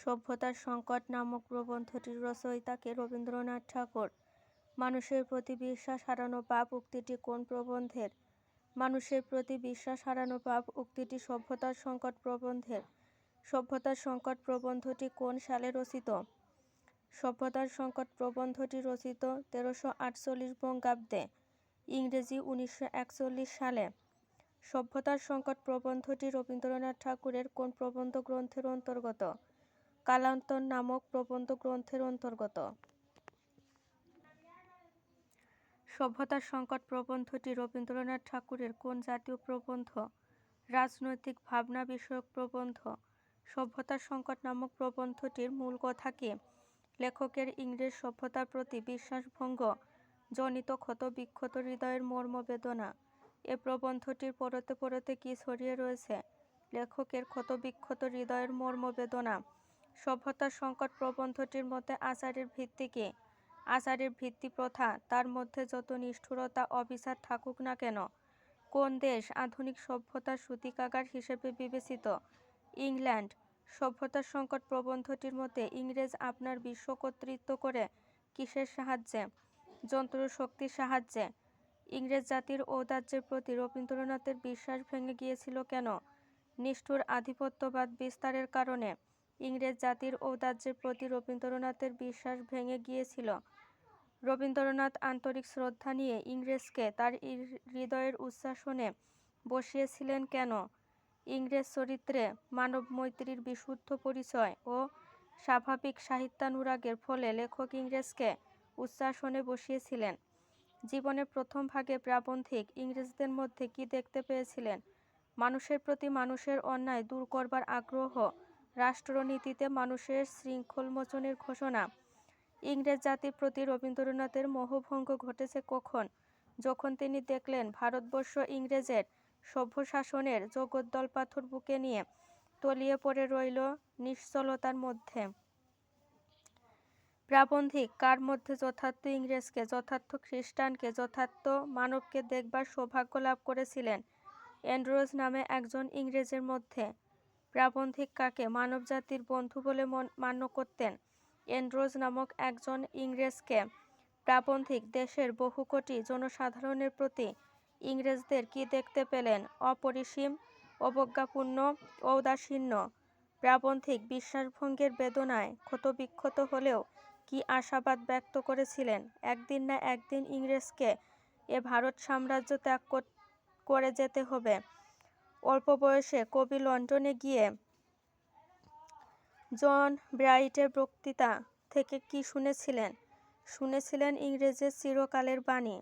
সভ্যতার সংকট নামক প্রবন্ধটির রচয়িতাকে রবীন্দ্রনাথ ঠাকুর। মানুষের প্রতি বিশ্বাস হারানো পাপ উক্তিটি কোন প্রবন্ধের? মানুষের প্রতি বিশ্বাস হারানো পাপ উক্তিটি সভ্যতার সংকট প্রবন্ধের। সভ্যতার সংকট প্রবন্ধটি কোন সালে রচিত? সভ্যতার সংকট প্রবন্ধটি রচিত 1348 বঙ্গাব্দে, ইংরেজি 1941 সালে। সভ্যতার সংকট প্রবন্ধটি রবীন্দ্রনাথ ঠাকুরের কোন প্রবন্ধ গ্রন্থের অন্তর্গত? কালান্তর নামক প্রবন্ধ গ্রন্থের অন্তর্গত। সভ্যতার সংকট প্রবন্ধটি রবীন্দ্রনাথ ঠাকুরের কোন জাতীয় প্রবন্ধ? রাজনৈতিক ভাবনা বিষয়ক প্রবন্ধ। সভ্যতার সংকট নামক প্রবন্ধটির মূল কথা কি? লেখকের ইংরেজ সভ্যতার প্রতি বিশ্বাসভঙ্গ জনিত ক্ষত বিক্ষত হৃদয়ের মর্মবেদনা। এ প্রবন্ধটির পরতে পরতে কি ছড়িয়ে রয়েছে? লেখকের ক্ষত বিক্ষত হৃদয়ের মর্মবেদনা। সভ্যতার সংকট প্রবন্ধটির মতে আচারের ভিত্তি কি? আচারের ভিত্তি প্রথা, তার মধ্যে যত নিষ্ঠুরতা অবিচার থাকুক না কেন। কোন দেশ আধুনিক সভ্যতার সূতিকাগার হিসেবে বিবেচিত? ইংল্যান্ড। সভ্যতার সংকট প্রবন্ধটির মতে ইংরেজ আপনার বিশ্ব কর্তৃত্ব করে কিসের সাহায্যে? যন্ত্রশক্তির সাহায্যে। ইংরেজ জাতির ঔদার্যের প্রতি রবীন্দ্রনাথের বিশ্বাস ভেঙে গিয়েছিল কেন? নিষ্ঠুর আধিপত্যবাদ বিস্তারের কারণে। ইংরেজ জাতির ঔদার্যের প্রতি রবীন্দ্রনাথের বিশ্বাস ভেঙে গিয়েছিল। রবীন্দ্রনাথ আন্তরিক শ্রদ্ধা নিয়ে ইংরেজকে তার হৃদয়ের উচ্ছ্বাসনে বসিয়েছিলেন কেন? ইংরেজ চরিত্রে মানব মৈত্রীর বিশুদ্ধ পরিচয় ও স্বাভাবিক সাহিত্যানুরাগের ফলে লেখক ইংরেজকে উচ্ছ্বাসনে বসিয়েছিলেন। জীবনের প্রথম ভাগে প্রাবন্ধিক ইংরেজদের মধ্যে কি দেখতে পেয়েছিলেন? মানুষের প্রতি মানুষের অন্যায় দূর করবার আগ্রহ, রাষ্ট্রনীতিতে মানুষের শৃঙ্খলমোচনের ঘোষণা। ইংরেজ জাতির প্রতি রবীন্দ্রনাথের মোহভঙ্গ ঘটেছে কখন? যখন তিনি দেখলেন ভারতবর্ষ ইংরেজের সভ্য শাসনের জগদ্দলপাথর বুকে নিয়ে তলিয়ে পড়ে রইল নিশ্চলতার মধ্যে। প্রাবন্ধিক কার মধ্যে যথার্থ ইংরেজকে, যথার্থ খ্রিস্টানকে, যথার্থ মানবকে দেখবার সৌভাগ্য লাভ করেছিলেন? অ্যান্ড্রোজ নামে একজন ইংরেজের মধ্যে। প্রাবন্ধিক কাকে মানবজাতির বন্ধু বলে মান্য করতেন? অ্যান্ড্রোজ নামক একজন ইংরেজকে। প্রাবন্ধিক দেশের বহু কোটি জনসাধারণের প্রতি ইংরেজদের কি দেখতে পেলেন? অপরিসীম, অবজ্ঞাপূর্ণ, ঔদাসীন্য। প্রাবন্ধিক বিশ্বাসভঙ্গের বেদনায় ক্ষতবিক্ষত হলেও কি আশাবাদ ব্যক্ত করেছিলেন? একদিন না একদিন ইংরেজকে এ ভারত সাম্রাজ্য ত্যাগ করে যেতে হবে। অল্প বয়সে কবি লন্ডনে গিয়ে জন ব্রাইটের বক্তৃতা থেকে কি শুনেছিলেন? শুনেছিলেন ইংরেজের চিরকালের বাণী।